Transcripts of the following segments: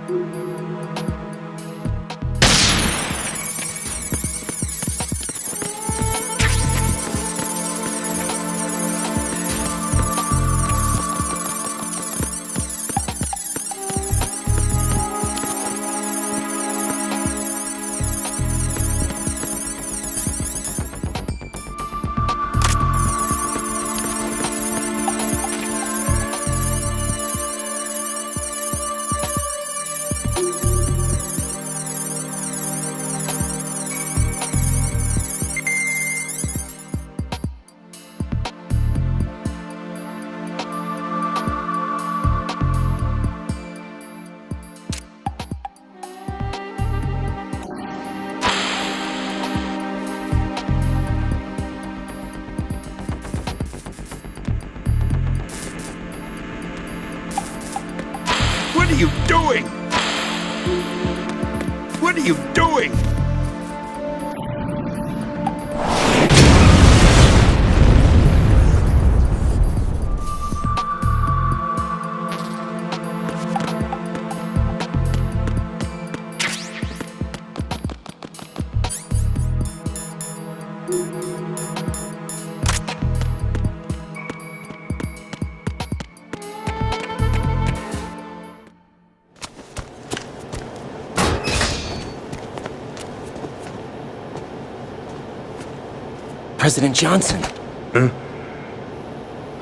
What are you doing? What are you doing? President Johnson. Huh?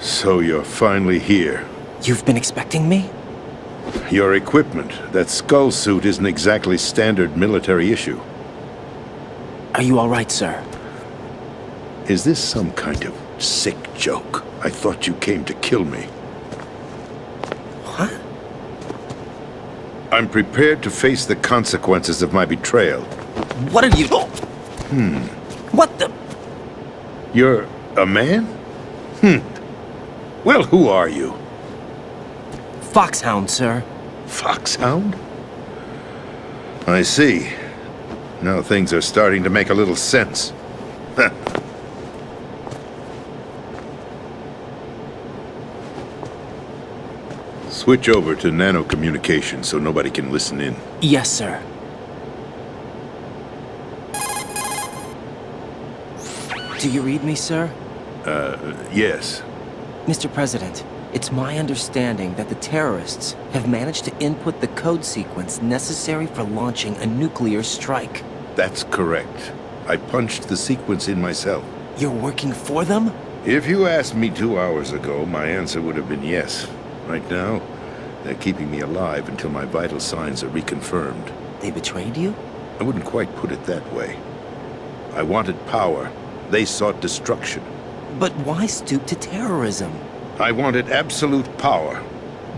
So you're finally here. You've been expecting me? Your equipment, that skull suit, isn't exactly standard military issue. Are you all right, sir? Is this some kind of sick joke? I thought you came to kill me. What? I'm prepared to face the consequences of my betrayal. What are you... What the... You're a man? Well, who are you? Foxhound, sir. Foxhound? I see. Now things are starting to make a little sense. Switch over to nano communication so nobody can listen in. Yes, sir. Do you read me, sir? Yes. Mr. President, it's my understanding that the terrorists have managed to input the code sequence necessary for launching a nuclear strike. That's correct. I punched the sequence in myself. You're working for them? If you asked me 2 hours ago, my answer would have been yes. Right now, they're keeping me alive until my vital signs are reconfirmed. They betrayed you? I wouldn't quite put it that way. I wanted power. They sought destruction. But why stoop to terrorism? I wanted absolute power.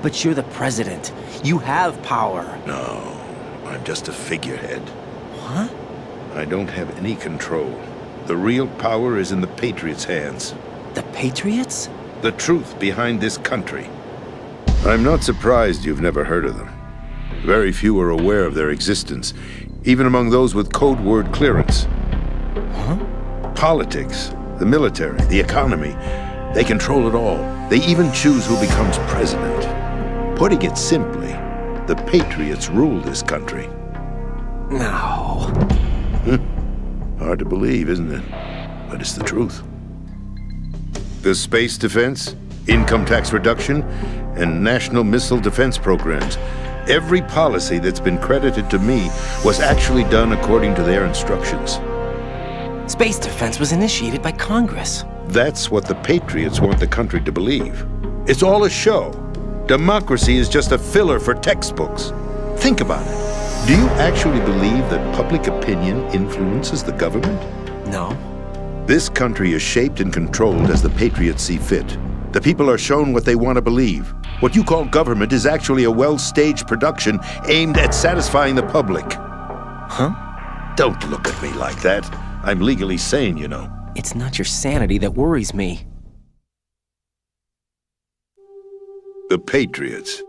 But you're the president. You have power. No, I'm just a figurehead. What? I don't have any control. The real power is in the Patriots' hands. The Patriots? The truth behind this country. I'm not surprised you've never heard of them. Very few are aware of their existence, even among those with code word clearance. Huh? Politics, the military, the economy, they control it all. They even choose who becomes president. Putting it simply, the Patriots rule this country. No. Hard to believe, isn't it? But it's the truth. The space defense, income tax reduction, and national missile defense programs. Every policy that's been credited to me was actually done according to their instructions. Space defense was initiated by Congress. That's what the Patriots want the country to believe. It's all a show. Democracy is just a filler for textbooks. Think about it. Do you actually believe that public opinion influences the government? No. This country is shaped and controlled as the Patriots see fit. The people are shown what they want to believe. What you call government is actually a well-staged production aimed at satisfying the public. Huh? Don't look at me like that. I'm legally sane, you know. It's not your sanity that worries me. The Patriots.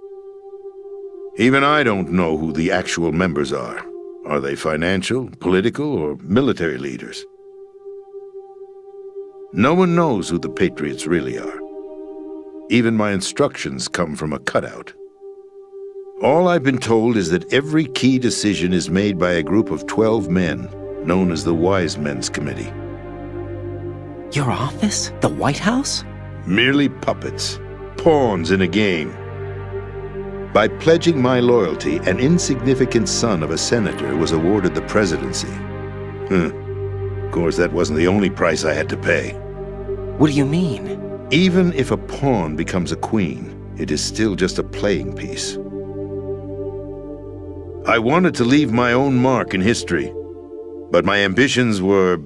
Even I don't know who the actual members are. Are they financial, political, or military leaders? No one knows who the Patriots really are. Even my instructions come from a cutout. All I've been told is that every key decision is made by a group of 12 men, known as the Wise Men's Committee. Your office? The White House? Merely puppets, pawns in a game. By pledging my loyalty, an insignificant son of a senator was awarded the presidency. Of course, that wasn't the only price I had to pay. What do you mean? Even if a pawn becomes a queen, it is still just a playing piece. I wanted to leave my own mark in history, but my ambitions were...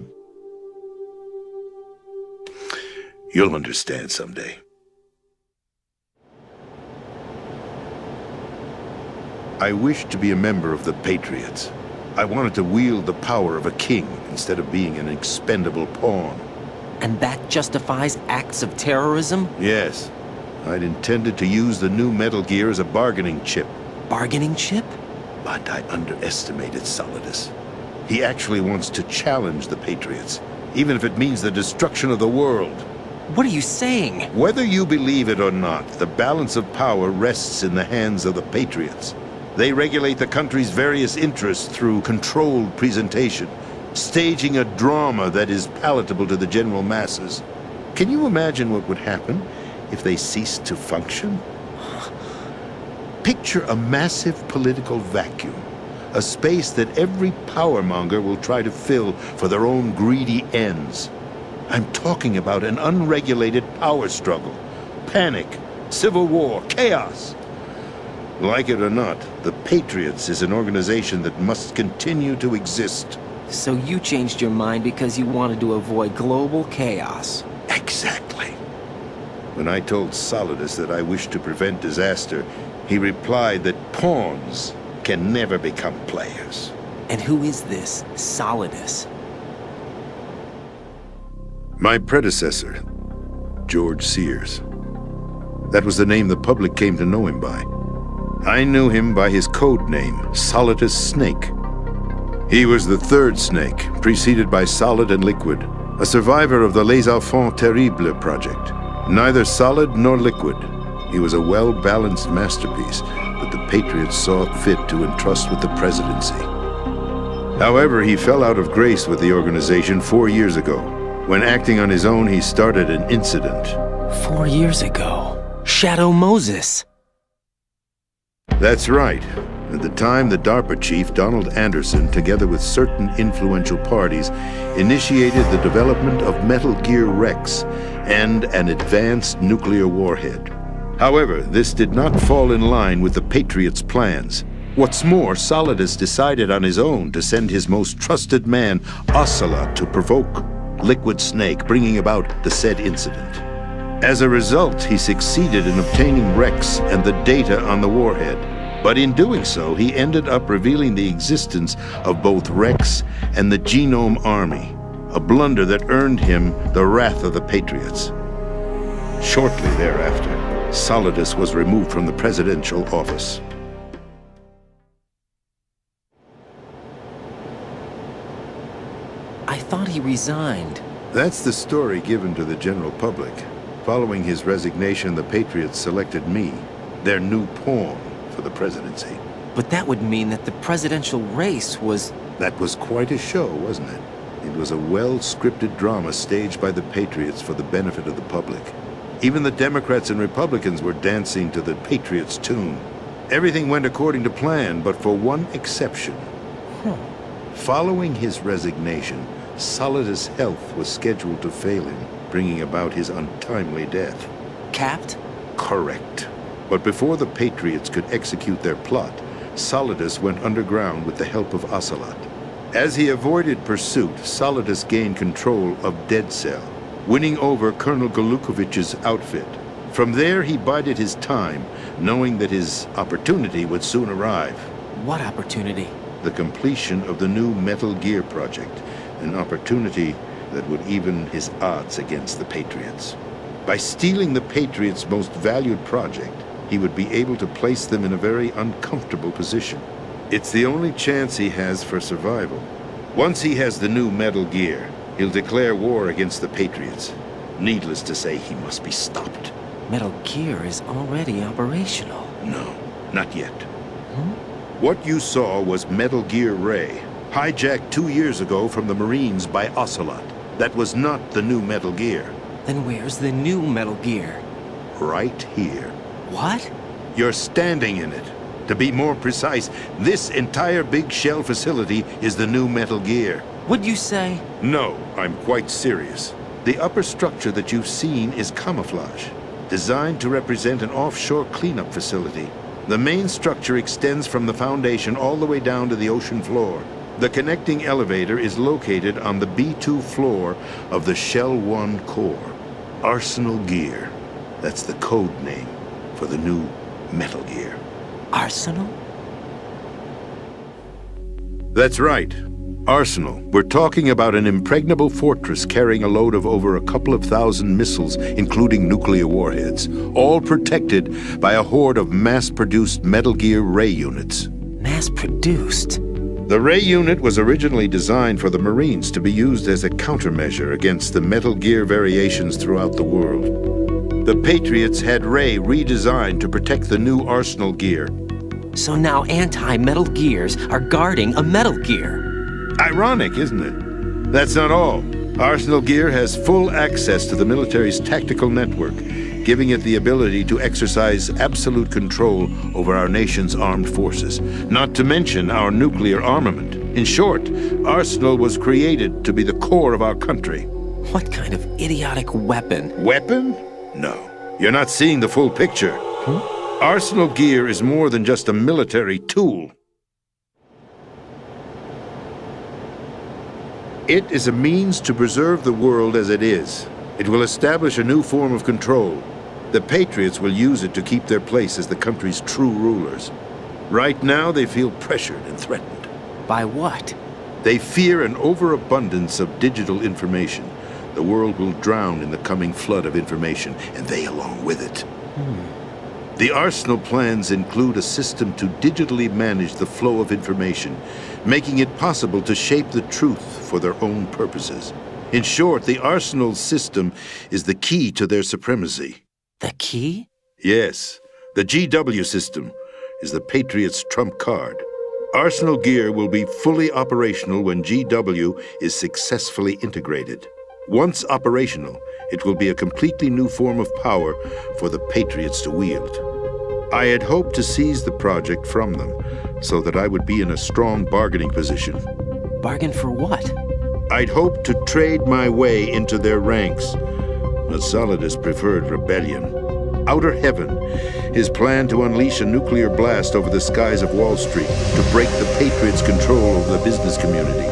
You'll understand someday. I wished to be a member of the Patriots. I wanted to wield the power of a king instead of being an expendable pawn. And that justifies acts of terrorism? Yes. I'd intended to use the new Metal Gear as a bargaining chip. Bargaining chip? But I underestimated Solidus. He actually wants to challenge the Patriots, even if it means the destruction of the world. What are you saying? Whether you believe it or not, the balance of power rests in the hands of the Patriots. They regulate the country's various interests through controlled presentation, staging a drama that is palatable to the general masses. Can you imagine what would happen if they ceased to function? Picture a massive political vacuum, a space that every powermonger will try to fill for their own greedy ends. I'm talking about an unregulated power struggle, panic, civil war, chaos. Like it or not, the Patriots is an organization that must continue to exist. So you changed your mind because you wanted to avoid global chaos. Exactly. When I told Solidus that I wished to prevent disaster, he replied that pawns can never become players. And who is this Solidus? My predecessor, George Sears. That was the name the public came to know him by. I knew him by his code name, Solidus Snake. He was the third Snake, preceded by Solid and Liquid, a survivor of the Les Enfants Terribles project. Neither solid nor liquid, he was a well-balanced masterpiece that the Patriots saw fit to entrust with the presidency. However, he fell out of grace with the organization 4 years ago. When acting on his own, he started an incident. 4 years ago? Shadow Moses! That's right. At the time, the DARPA chief, Donald Anderson, together with certain influential parties, initiated the development of Metal Gear Rex and an advanced nuclear warhead. However, this did not fall in line with the Patriots' plans. What's more, Solidus decided on his own to send his most trusted man, Ocelot, to provoke Liquid Snake, bringing about the said incident. As a result, he succeeded in obtaining Rex and the data on the warhead. But in doing so, he ended up revealing the existence of both Rex and the Genome Army, a blunder that earned him the wrath of the Patriots. Shortly thereafter, Solidus was removed from the presidential office. I thought he resigned. That's the story given to the general public. Following his resignation, the Patriots selected me, their new pawn, for the presidency. But that would mean that the presidential race was... That was quite a show, wasn't it? It was a well-scripted drama staged by the Patriots for the benefit of the public. Even the Democrats and Republicans were dancing to the Patriots' tune. Everything went according to plan, but for one exception. Following his resignation, Solidus' health was scheduled to fail him, bringing about his untimely death. Capped? Correct. But before the Patriots could execute their plot, Solidus went underground with the help of Ocelot. As he avoided pursuit, Solidus gained control of Dead Cell, winning over Colonel Golukovich's outfit. From there, he bided his time, knowing that his opportunity would soon arrive. What opportunity? The completion of the new Metal Gear project, an opportunity that would even his odds against the Patriots. By stealing the Patriots' most valued project, he would be able to place them in a very uncomfortable position. It's the only chance he has for survival. Once he has the new Metal Gear, he'll declare war against the Patriots. Needless to say, he must be stopped. Metal Gear is already operational. No, not yet. What you saw was Metal Gear Ray, hijacked 2 years ago from the Marines by Ocelot. That was not the new Metal Gear. Then where's the new Metal Gear? Right here. What? You're standing in it. To be more precise, this entire big shell facility is the new Metal Gear. What'd you say? No, I'm quite serious. The upper structure that you've seen is camouflage, designed to represent an offshore cleanup facility. The main structure extends from the foundation all the way down to the ocean floor. The connecting elevator is located on the B2 floor of the Shell 1 core. Arsenal Gear. That's the code name for the new Metal Gear. Arsenal? That's right. Arsenal. We're talking about an impregnable fortress carrying a load of over a couple of thousand missiles, including nuclear warheads, all protected by a horde of mass-produced Metal Gear Ray units. Mass-produced? The Ray unit was originally designed for the Marines to be used as a countermeasure against the Metal Gear variations throughout the world. The Patriots had Ray redesigned to protect the new Arsenal Gear. So now anti-Metal Gears are guarding a Metal Gear. Ironic, isn't it? That's not all. Arsenal Gear has full access to the military's tactical network, giving it the ability to exercise absolute control over our nation's armed forces, not to mention our nuclear armament. In short, Arsenal was created to be the core of our country. What kind of idiotic weapon? Weapon? No. You're not seeing the full picture. Arsenal Gear is more than just a military tool. It is a means to preserve the world as it is. It will establish a new form of control. The Patriots will use it to keep their place as the country's true rulers. Right now, they feel pressured and threatened. By what? They fear an overabundance of digital information. The world will drown in the coming flood of information, and they along with it. The Arsenal plans include a system to digitally manage the flow of information, making it possible to shape the truth for their own purposes. In short, the Arsenal system is the key to their supremacy. The key? Yes. The GW system is the Patriots' trump card. Arsenal Gear will be fully operational when GW is successfully integrated. Once operational, it will be a completely new form of power for the Patriots to wield. I had hoped to seize the project from them, so that I would be in a strong bargaining position. Bargain for what? I'd hoped to trade my way into their ranks, but Solidus preferred rebellion. Outer Heaven, his plan to unleash a nuclear blast over the skies of Wall Street to break the Patriots' control over the business community,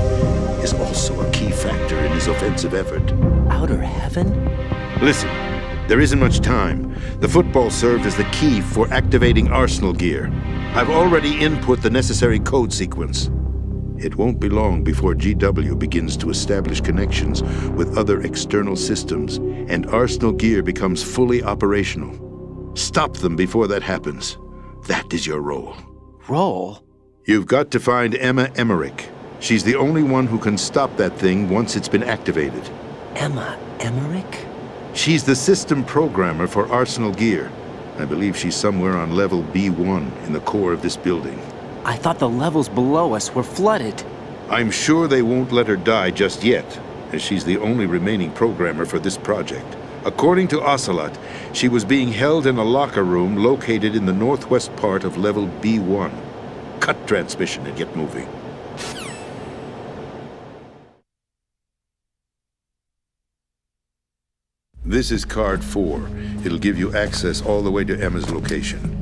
is also a key factor in his offensive effort. Outer Heaven? Listen, there isn't much time. The football served as the key for activating Arsenal Gear. I've already input the necessary code sequence. It won't be long before GW begins to establish connections with other external systems, and Arsenal Gear becomes fully operational. Stop them before that happens. That is your role. Role? You've got to find Emma Emmerich. She's the only one who can stop that thing once it's been activated. Emma Emmerich? She's the system programmer for Arsenal Gear. I believe she's somewhere on level B1 in the core of this building. I thought the levels below us were flooded. I'm sure they won't let her die just yet, as she's the only remaining programmer for this project. According to Ocelot, she was being held in a locker room located in the northwest part of level B1. Cut transmission and get moving. This is card 4. It'll give you access all the way to Emma's location.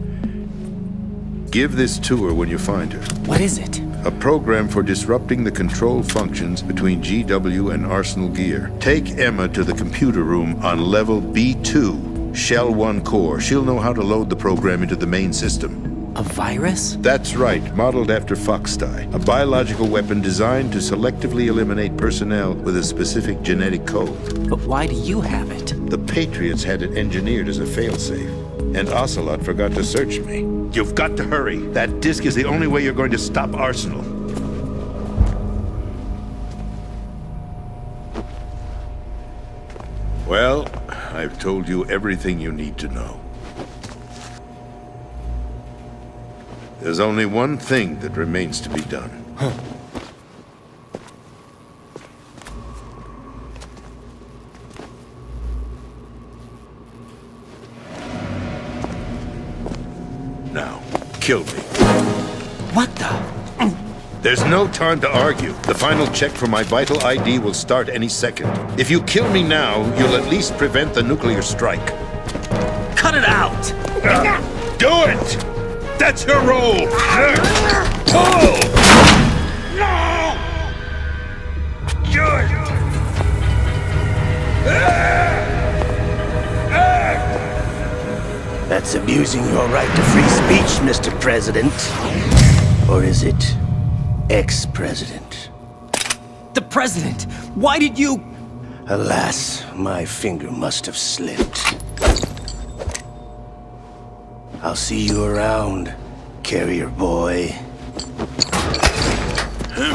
Give this to her when you find her. What is it? A program for disrupting the control functions between GW and Arsenal Gear. Take Emma to the computer room on level B2, Shell 1 core. She'll know how to load the program into the main system. A virus? That's right, modeled after Foxdie, a biological weapon designed to selectively eliminate personnel with a specific genetic code. But why do you have it? The Patriots had it engineered as a failsafe, and Ocelot forgot to search me. You've got to hurry. That disk is the only way you're going to stop Arsenal. Well, I've told you everything you need to know. There's only one thing that remains to be done. Now, kill me. What the? There's no time to argue. The final check for my vital ID will start any second. If you kill me now, you'll at least prevent the nuclear strike. Cut it out! Do it! That's your role! Pull! No! Do it! That's abusing your right to free speech, Mr. President. Or is it ex-president? The president! Why did you... Alas, my finger must have slipped. I'll see you around, carrier boy.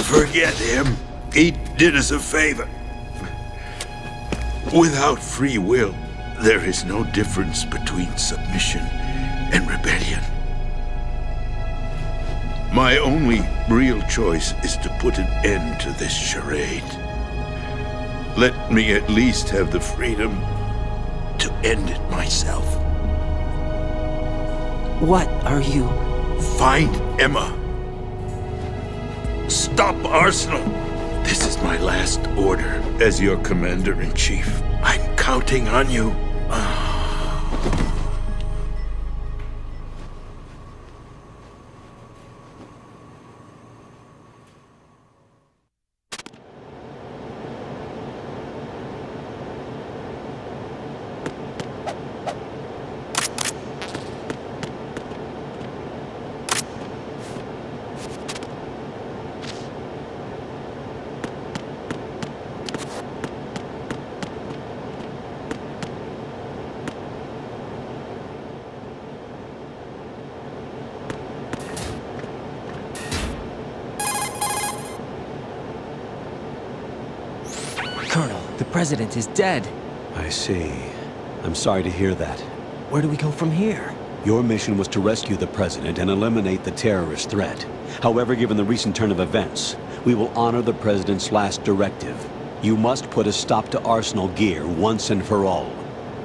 Forget him. He did us a favor. Without free will, there is no difference between submission and rebellion. My only real choice is to put an end to this charade. Let me at least have the freedom to end it myself. What are you... Find Emma. Stop Arsenal. This is my last order as your commander-in-chief. I'm counting on you. Colonel, the president is dead. I see. I'm sorry to hear that. Where do we go from here? Your mission was to rescue the president and eliminate the terrorist threat. However, given the recent turn of events, we will honor the president's last directive. You must put a stop to Arsenal Gear once and for all.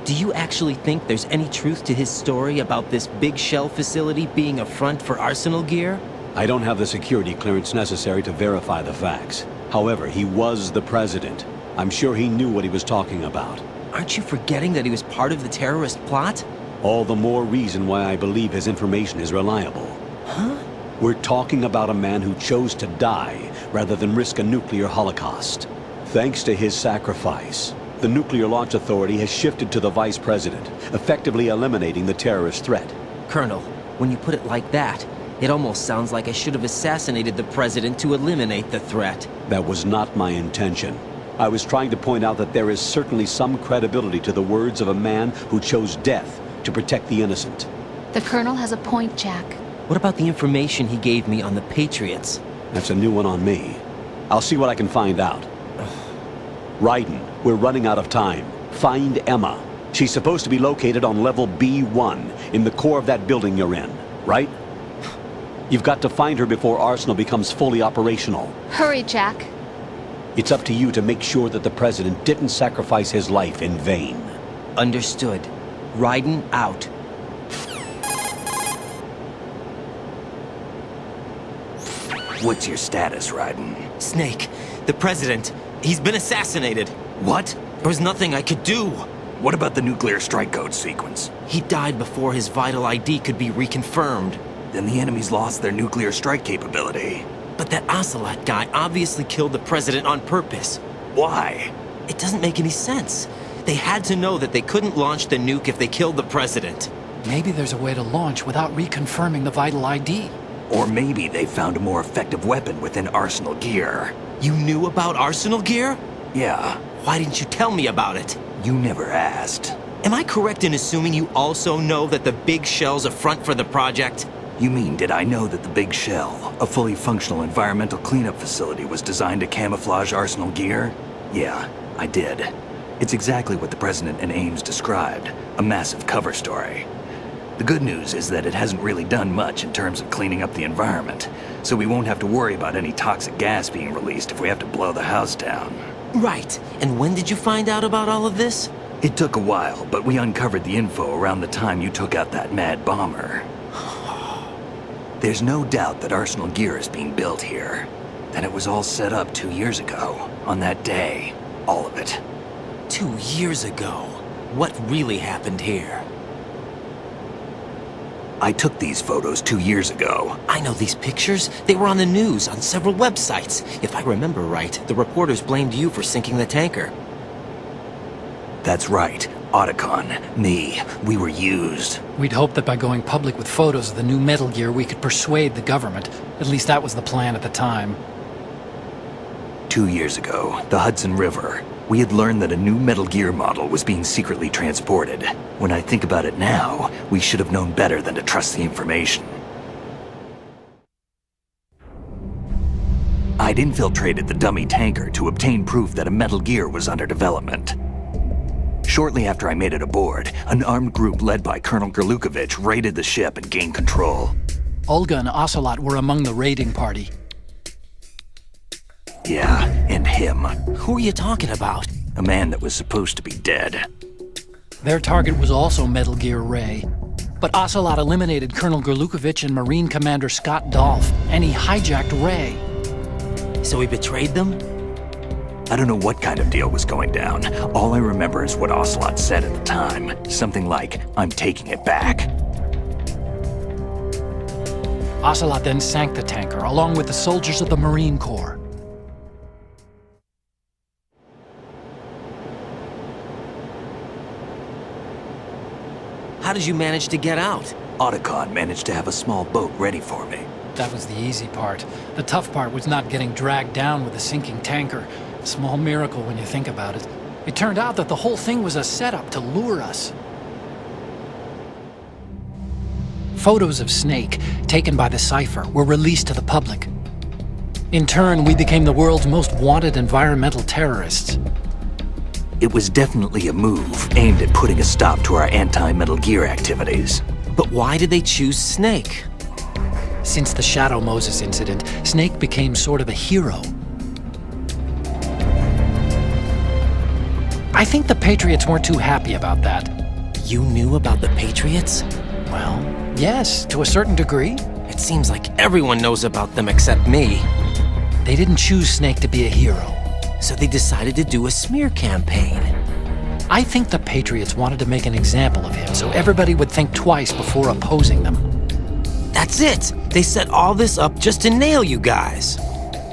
Do you actually think there's any truth to his story about this big shell facility being a front for Arsenal Gear? I don't have the security clearance necessary to verify the facts. However, he was the president. I'm sure he knew what he was talking about. Aren't you forgetting that he was part of the terrorist plot? All the more reason why I believe his information is reliable. Huh? We're talking about a man who chose to die rather than risk a nuclear holocaust. Thanks to his sacrifice, the Nuclear Launch Authority has shifted to the vice president, effectively eliminating the terrorist threat. Colonel, when you put it like that, it almost sounds like I should have assassinated the president to eliminate the threat. That was not my intention. I was trying to point out that there is certainly some credibility to the words of a man who chose death to protect the innocent. The Colonel has a point, Jack. What about the information he gave me on the Patriots? That's a new one on me. I'll see what I can find out. Raiden, we're running out of time. Find Emma. She's supposed to be located on level B1 in the core of that building you're in, right? You've got to find her before Arsenal becomes fully operational. Hurry, Jack. It's up to you to make sure that the president didn't sacrifice his life in vain. Understood. Raiden out. What's your status, Raiden? Snake, the president, he's been assassinated. What? There was nothing I could do. What about the nuclear strike code sequence? He died before his vital ID could be reconfirmed. Then the enemy's lost their nuclear strike capability. But that Ocelot guy obviously killed the president on purpose. Why? It doesn't make any sense. They had to know that they couldn't launch the nuke if they killed the president. Maybe there's a way to launch without reconfirming the vital ID. Or maybe they found a more effective weapon within Arsenal Gear. You knew about Arsenal Gear? Yeah, Why didn't you tell me about it? you never asked. Am I correct in assuming you also know that the big shell's a front for the project? You mean, did I know that the Big Shell, a fully functional environmental cleanup facility, was designed to camouflage Arsenal Gear? Yeah, I did. It's exactly what the President and Ames described, a massive cover story. The good news is that it hasn't really done much in terms of cleaning up the environment, so we won't have to worry about any toxic gas being released if we have to blow the house down. Right. And when did you find out about all of this? It took a while, but we uncovered the info around the time you took out that mad bomber. There's no doubt that Arsenal gear is being built here. That it was all set up 2 years ago, on that day. All of it. 2 years ago? What really happened here? I took these photos 2 years ago. I know these pictures. They were on the news, on several websites. If I remember right, the reporters blamed you for sinking the tanker. That's right. Otacon, me, we were used. We'd hoped that by going public with photos of the new Metal Gear, we could persuade the government. At least that was the plan at the time. 2 years ago, the Hudson River, we had learned that a new Metal Gear model was being secretly transported. When I think about it now, we should have known better than to trust the information. I'd infiltrated the dummy tanker to obtain proof that a Metal Gear was under development. Shortly after I made it aboard, an armed group led by Colonel Gerlukovich raided the ship and gained control. Olga and Ocelot were among the raiding party. Yeah, and him. Who are you talking about? A man that was supposed to be dead. Their target was also Metal Gear Ray. But Ocelot eliminated Colonel Gerlukovich and Marine Commander Scott Dolph, and he hijacked Ray. So he betrayed them? I don't know what kind of deal was going down. All I remember is what Ocelot said at the time. Something like, "I'm taking it back." Ocelot then sank the tanker, along with the soldiers of the Marine Corps. How did you manage to get out? Otacon managed to have a small boat ready for me. That was the easy part. The tough part was not getting dragged down with the sinking tanker. A small miracle when you think about it. It turned out that the whole thing was a setup to lure us. Photos of Snake, taken by the Cypher, were released to the public. In turn, we became the world's most wanted environmental terrorists. It was definitely a move aimed at putting a stop to our anti-Metal Gear activities. But why did they choose Snake? Since the Shadow Moses incident, Snake became sort of a hero. I think the Patriots weren't too happy about that. You knew about the Patriots? Well, yes, to a certain degree. It seems like everyone knows about them except me. They didn't choose Snake to be a hero. So they decided to do a smear campaign. I think the Patriots wanted to make an example of him so everybody would think twice before opposing them. That's it! They set all this up just to nail you guys.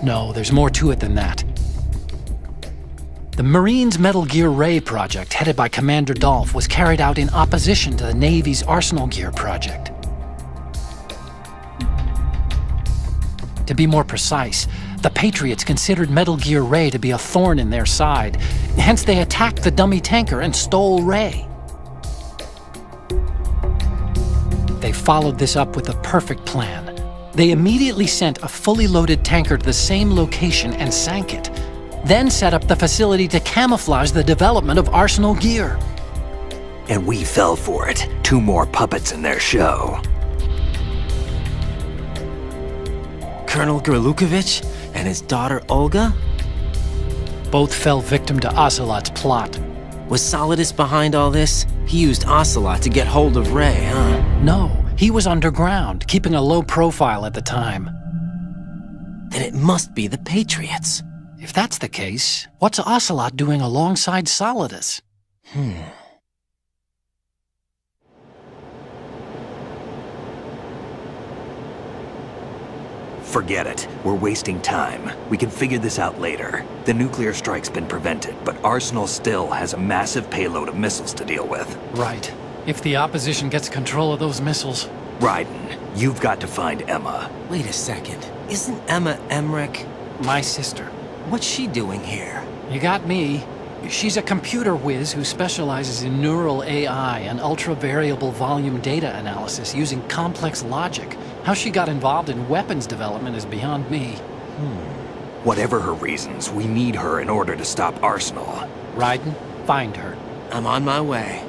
No, there's more to it than that. The Marines' Metal Gear Ray project, headed by Commander Dolph, was carried out in opposition to the Navy's Arsenal Gear project. To be more precise, the Patriots considered Metal Gear Ray to be a thorn in their side. Hence, they attacked the dummy tanker and stole Ray. They followed this up with a perfect plan. They immediately sent a fully loaded tanker to the same location and sank it, then set up the facility to camouflage the development of Arsenal Gear. And we fell for it. 2 more puppets in their show. Colonel Gerlukovich and his daughter Olga? Both fell victim to Ocelot's plot. Was Solidus behind all this? He used Ocelot to get hold of Ray, huh? No, he was underground, keeping a low profile at the time. Then it must be the Patriots. If that's the case, what's Ocelot doing alongside Solidus? Forget it. We're wasting time. We can figure this out later. The nuclear strike's been prevented, but Arsenal still has a massive payload of missiles to deal with. Right. If the opposition gets control of those missiles... Raiden, you've got to find Emma. Wait a second. Isn't Emma Emmerich? My sister. What's she doing here? You got me. She's a computer whiz who specializes in neural AI and ultra-variable volume data analysis using complex logic. How she got involved in weapons development is beyond me. Whatever her reasons, we need her in order to stop Arsenal. Raiden, find her. I'm on my way.